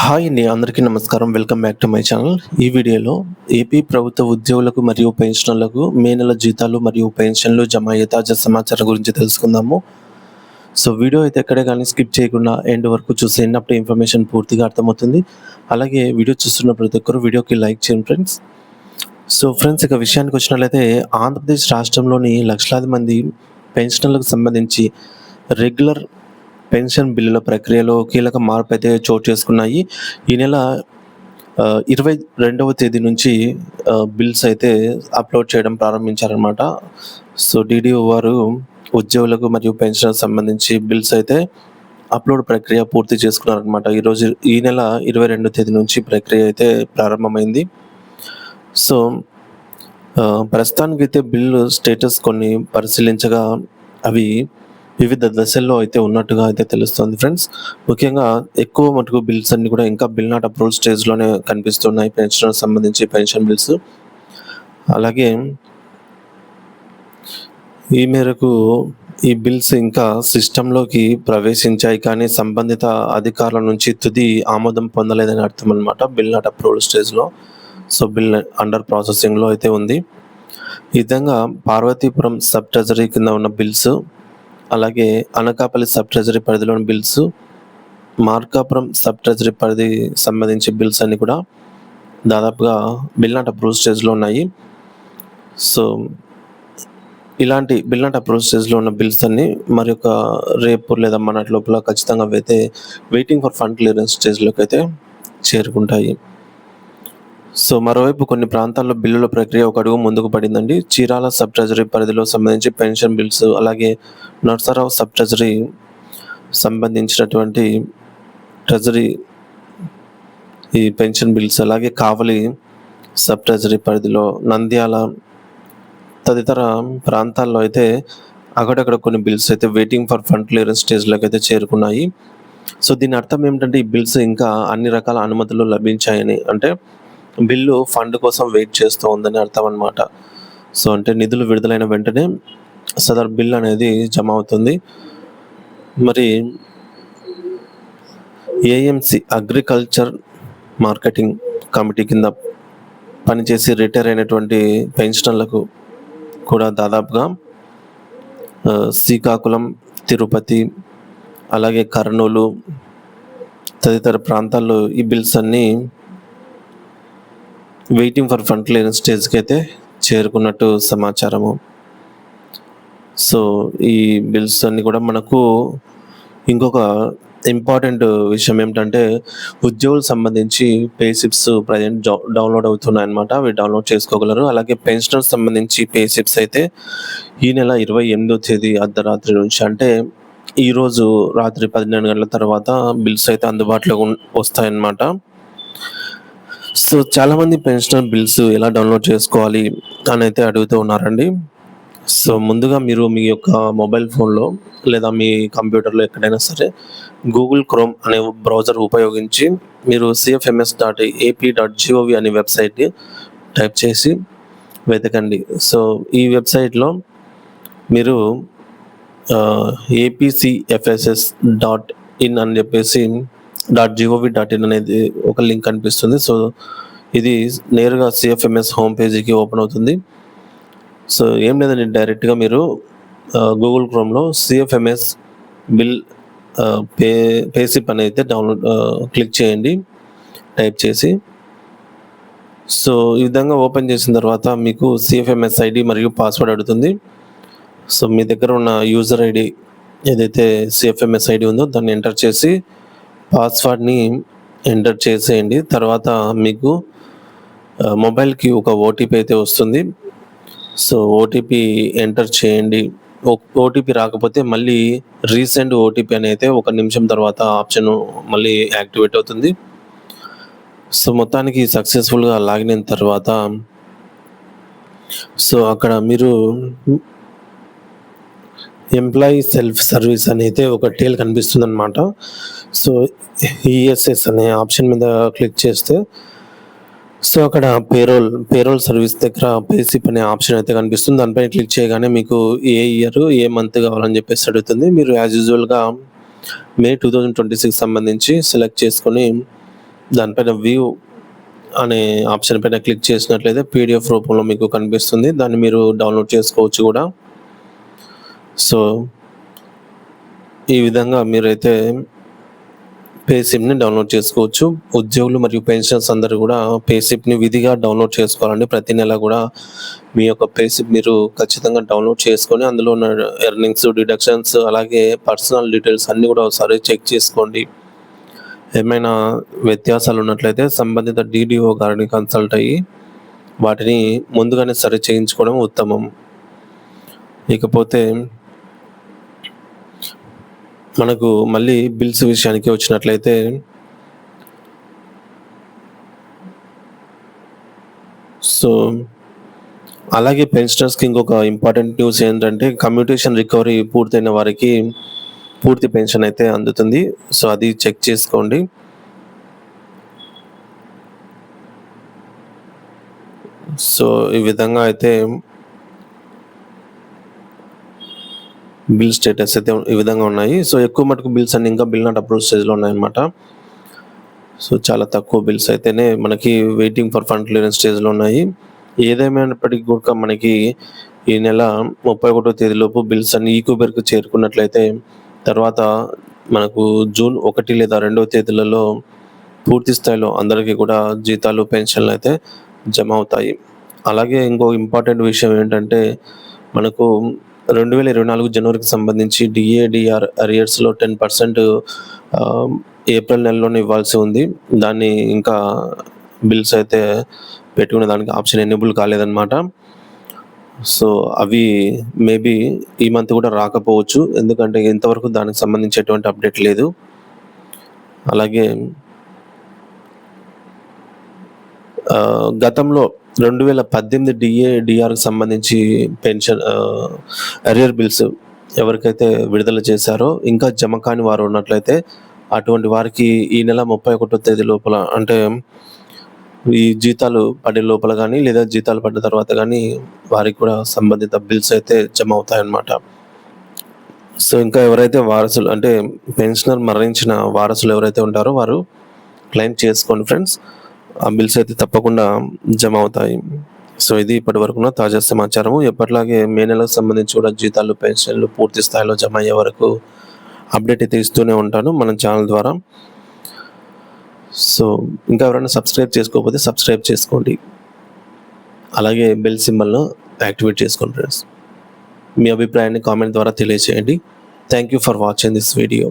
Hi అండి. అందరికీ నమస్కారం. Welcome back to my channel. ఈ వీడియోలో ఏపీ ప్రభుత్వ ఉద్యోగులకు మరియు పెన్షనర్లకు మే నెల జీతాలు మరియు పెన్షన్లు జమ అయ్యే తాజా సమాచారం గురించి తెలుసుకుందాము. సో వీడియో అయితే ఎక్కడే కానీ స్కిప్ చేయకుండా ఎండ్ వరకు చూసేయండి. అప్పుడు ఇన్ఫర్మేషన్ పూర్తిగా అర్థమవుతుంది. అలాగే వీడియో చూస్తున్న ప్రతి ఒక్కరు వీడియోకి లైక్ చేయండి ఫ్రెండ్స్. సో ఫ్రెండ్స్, ఇక విషయానికి వచ్చినట్లయితే ఆంధ్రప్రదేశ్ రాష్ట్రంలోని లక్షలాది మంది పెన్షనర్లకు సంబంధించి రెగ్యులర్ పెన్షన్ బిల్లుల ప్రక్రియలో కీలక మార్పు అయితే చోటు చేసుకున్నాయి. ఈ నెల 22వ తేదీ నుంచి బిల్స్ అయితే అప్లోడ్ చేయడం ప్రారంభించారనమాట. సో డీడీఓ వారు ఉద్యోగులకు మరియు పెన్షన్‌కి సంబంధించి బిల్స్ అయితే అప్లోడ్ ప్రక్రియ పూర్తి చేసుకున్నారనమాట. ఈ నెల 22 తేదీ నుంచి ప్రక్రియ అయితే ప్రారంభమైంది. సో ప్రస్తుతానికైతే బిల్లు స్టేటస్ కొన్ని పరిశీలించగా అవి వివిధ దశల్లో అయితే ఉన్నట్టుగా అయితే తెలుస్తుంది ఫ్రెండ్స్. ముఖ్యంగా ఎక్కువ మటుకు బిల్స్ అన్ని కూడా ఇంకా బిల్ నాట్ అప్రూవల్ స్టేజ్‌లోనే కనిపిస్తున్నాయి. పెన్షన్‌కి సంబంధించి పెన్షన్ బిల్స్. అలాగే ఈ మేరకు ఈ బిల్స్ ఇంకా సిస్టంలోకి ప్రవేశించాయి, కానీ సంబంధిత అధికారుల నుంచి తుది ఆమోదం పొందలేదని అర్థం అనమాట. బిల్ నాట్ అప్రూవల్ స్టేజ్‌లో. సో బిల్ అండర్ ప్రాసెసింగ్‌లో అయితే ఉంది. ఈ విధంగా పార్వతీపురం సబ్ ట్రెజరీ కింద ఉన్న బిల్స్, అలాగే అనకాపల్లి సబ్ ట్రెజరీ పరిధిలోని బిల్స్, మార్కాపురం సబ్ ట్రెజరీ పరిధి సంబంధించి బిల్స్ అన్ని కూడా దాదాపుగా బిల్ నాట్ అప్రూవల్ స్టేజ్‌లో ఉన్నాయి. సో ఇలాంటి బిల్ నాట్ అప్రూవల్ స్టేజ్‌లో ఉన్న బిల్స్ అన్ని మరొక రేపు లేదా మొన్నటి లోపల ఖచ్చితంగా అవైతే వెయిటింగ్ ఫర్ ఫండ్ క్లియరెన్స్ స్టేజ్‌లోకి అయితే చేరుకుంటాయి. సో మరోవైపు కొన్ని ప్రాంతాల్లో బిల్లుల ప్రక్రియ ఒక అడుగు ముందుకు పడిందండి. చీరాల సబ్ ట్రెజరీ పరిధిలో సంబంధించి పెన్షన్ బిల్స్, అలాగే నర్సారావు సబ్ ట్రెజరీ సంబంధించినటువంటి ట్రెజరీ ఈ పెన్షన్ బిల్స్, అలాగే కావలి సబ్ ట్రెజరీ పరిధిలో, నంద్యాల తదితర ప్రాంతాల్లో అయితే అక్కడక్కడ కొన్ని బిల్స్ అయితే వెయిటింగ్ ఫర్ ఫండ్ క్లియరెన్స్ స్టేజ్‌లోకి అయితే చేరుకున్నాయి. సో దీని అర్థం ఏమిటంటే ఈ బిల్స్ ఇంకా అన్ని రకాల అనుమతులు లభించాయని, అంటే బిల్లు ఫండ్ కోసం వెయిట్ చేస్తూ ఉందని అర్థం అనమాట. సో అంటే నిధులు విడుదలైన వెంటనే సదర్ బిల్ అనేది జమ అవుతుంది. మరి ఏఎంసీ అగ్రికల్చర్ మార్కెటింగ్ కమిటీ కింద పనిచేసి రిటైర్ అయినటువంటి పెన్షనర్లకు కూడా దాదాపుగా శ్రీకాకుళం, తిరుపతి, అలాగే కర్నూలు తదితర ప్రాంతాల్లో ఈ బిల్స్ అన్నీ వెయిటింగ్ ఫర్ ఫండ్ క్లియరెన్స్ స్టేజ్‌కి అయితే చేరుకున్నట్టు సమాచారము. సో ఈ బిల్స్ అన్నీ కూడా మనకు ఇంకొక ఇంపార్టెంట్ విషయం ఏమిటంటే ఉద్యోగులకు సంబంధించి పే స్లిప్స్ ప్రజెంట్ డౌన్లోడ్ అవుతున్నాయన్నమాట. అవి డౌన్లోడ్ చేసుకోగలరు. అలాగే పెన్షనర్స్ సంబంధించి పే స్లిప్స్ అయితే ఈ నెల 28వ తేదీ అర్ధరాత్రి నుంచి, అంటే ఈరోజు రాత్రి 12 గంటల తర్వాత బిల్స్ అయితే అందుబాటులోకి వస్తాయన్నమాట. సో చాలామంది పెన్షనర్ బిల్స్ ఎలా డౌన్లోడ్ చేసుకోవాలి అని అయితే అడుగుతూ ఉన్నారండి. సో ముందుగా మీరు మీ యొక్క మొబైల్ ఫోన్లో లేదా మీ కంప్యూటర్లో ఎక్కడైనా సరే గూగుల్ క్రోమ్ అనే బ్రౌజర్ ఉపయోగించి మీరు cfms.ap.gov అనే వెబ్సైట్ని టైప్ చేసి వెతకండి. సో ఈ వెబ్సైట్లో మీరు apcfss.in అని చెప్పేసి .gov.in అనేది ఒక లింక్ కనిపిస్తుంది. సో ఇది నేరుగా CFMS హోమ్ పేజీకి ఓపెన్ అవుతుంది. సో ఏం లేదండి, డైరెక్ట్గా మీరు గూగుల్ క్రోమ్లో CFMS బిల్ పే స్లిప్ అని అయితే క్లిక్ చేయండి టైప్ చేసి. సో ఈ విధంగా ఓపెన్ చేసిన తర్వాత మీకు CFMS ఐడి మరియు పాస్వర్డ్ అడుగుతుంది. సో మీ దగ్గర ఉన్న యూజర్ ఐడి ఏదైతే CFMS ఐడి ఉందో దాన్ని ఎంటర్ చేసి పాస్వర్డ్ని ఎంటర్ చేసేయండి. తర్వాత మీకు మొబైల్కి ఒక ఓటీపీ అయితే వస్తుంది. సో ఓటీపీ ఎంటర్ చేయండి. ఓటీపీ రాకపోతే మళ్ళీ రీసెండ్ ఓటీపీ అని అయితే 1 నిమిషం తర్వాత ఆప్షన్ మళ్ళీ యాక్టివేట్ అవుతుంది. సో మొత్తానికి సక్సెస్ఫుల్గా లాగిన్ అయిన తర్వాత సో అక్కడ మీరు ఎంప్లాయీ సెల్ఫ్ సర్వీస్ అని అయితే ఒక టేల్ కనిపిస్తుంది అనమాట. సో ఈఎస్ఎస్ అనే ఆప్షన్ మీద క్లిక్ చేస్తే సో అక్కడ పేరోల్ సర్వీస్ దగ్గర పే స్లిప్ అనే ఆప్షన్ అయితే కనిపిస్తుంది. దానిపైన క్లిక్ చేయగానే మీకు ఏ ఇయర్ ఏ మంత్ కావాలని చెప్పేసి అడుగుతుంది. మీరు యాజ్ యూజువల్గా మే 2026 సంబంధించి సెలెక్ట్ చేసుకొని దానిపైన వ్యూ అనే ఆప్షన్ పైన క్లిక్ చేసినట్లయితే పీడిఎఫ్ రూపంలో మీకు కనిపిస్తుంది. దాన్ని మీరు డౌన్లోడ్ చేసుకోవచ్చు కూడా. సో ఈ విధంగా మీరైతే పేసిప్‌ని డౌన్లోడ్ చేసుకోవచ్చు. ఉద్యోగులు మరియు పెన్షనర్స్ అందరూ కూడా పేసిప్‌ని విధిగా డౌన్లోడ్ చేసుకోవాలండి. ప్రతి నెల కూడా మీ యొక్క పేసిప్ మీరు ఖచ్చితంగా డౌన్లోడ్ చేసుకొని అందులో ఉన్న ఎర్నింగ్స్, డిడక్షన్స్ అలాగే పర్సనల్ డీటెయిల్స్ అన్నీ కూడా ఒకసారి చెక్ చేసుకోండి. ఏమైనా వ్యత్యాసాలు ఉన్నట్లయితే సంబంధిత డీడీఓ గారిని కన్సల్ట్ అయ్యి వాటిని ముందుగానే సరి చేయించుకోవడం ఉత్తమం. ఇకపోతే మనకు మళ్ళీ బిల్స్ విషయానికి వచ్చినట్లయితే సో అలాగే పెన్షనర్స్‌కి ఇంకొక ఇంపార్టెంట్ న్యూస్ ఏంటంటే కమ్యూటేషన్ రికవరీ పూర్తయిన వారికి పూర్తి పెన్షన్ అయితే అందుతుంది. సో అది చెక్ చేసుకోండి. సో ఈ విధంగా అయితే బిల్ స్టేటస్ అయితే ఈ విధంగా ఉన్నాయి. సో ఎక్కువ మటుకు బిల్స్ అన్ని ఇంకా బిల్ నాట్ అప్రూవ్ స్టేజ్‌లో ఉన్నాయన్నమాట. సో చాలా తక్కువ బిల్స్ అయితేనే మనకి వెయిటింగ్ ఫర్ ఫండ్ క్లియరెన్స్ స్టేజ్‌లో ఉన్నాయి. ఏదేమైనప్పటికీ కూడా మనకి ఈ నెల 31వ తేదీలోపు బిల్స్ అన్ని ఈక్యూబెర్‌కి చేరుకున్నట్లయితే తర్వాత మనకు జూన్ 1 లేదా 2వ తేదీలలో పూర్తి స్థాయిలో అందరికీ కూడా జీతాలు, పెన్షన్లు అయితే జమ అవుతాయి. అలాగే ఇంకో ఇంపార్టెంట్ విషయం ఏంటంటే మనకు 2024 జనవరికి సంబంధించి డిఏ, డిఆర్ అరియర్స్‌లో 10% ఏప్రిల్ నెలలోనే ఇవ్వాల్సి ఉంది. దాన్ని ఇంకా బిల్స్ అయితే పెట్టుకునే దానికి ఆప్షన్ ఎనేబుల్ కాలేదన్నమాట. సో అవి మేబీ ఈ మంత్ కూడా రాకపోవచ్చు. ఎందుకంటే ఇంతవరకు దానికి సంబంధించి ఎటువంటి అప్డేట్ లేదు. అలాగే గతంలో 2018 డిఏ, డిఆర్‌కి సంబంధించి పెన్షన్ అరియర్ బిల్స్ ఎవరికైతే విడుదల చేశారో ఇంకా జమ కాని వారు ఉన్నట్లయితే అటువంటి వారికి ఈ నెల 31వ తేదీ లోపల అంటే ఈ జీతాలు పడే లోపల గానీ లేదా జీతాలు పడ్డ తర్వాత గానీ వారికి కూడా సంబంధిత బిల్స్ అయితే జమ అవుతాయన్నమాట. సో ఇంకా ఎవరైతే వారసులు అంటే పెన్షనర్ మరణించిన వారసులు ఎవరైతే ఉంటారో వారు క్లెయిమ్ చేసుకోండి ఫ్రెండ్స్. ఆ బిల్స్ అయితే తప్పకుండా జమ అవుతాయి. సో ఇది ఇప్పటివరకున్న తాజా సమాచారము. ఎప్పటిలాగే మే నెలకు సంబంధించి కూడా జీతాలు, పెన్షన్లు పూర్తి స్థాయిలో జమ అయ్యే వరకు అప్డేట్ అయితే ఇస్తూనే ఉంటాను మన ఛానల్ ద్వారా. సో ఇంకా ఎవరైనా సబ్స్క్రైబ్ చేసుకోకపోతే సబ్స్క్రైబ్ చేసుకోండి. అలాగే బెల్ సింబల్‌ను యాక్టివేట్ చేసుకోండి ఫ్రెండ్స్. మీ అభిప్రాయాన్ని కామెంట్ ద్వారా తెలియజేయండి. Thank you for watching this video.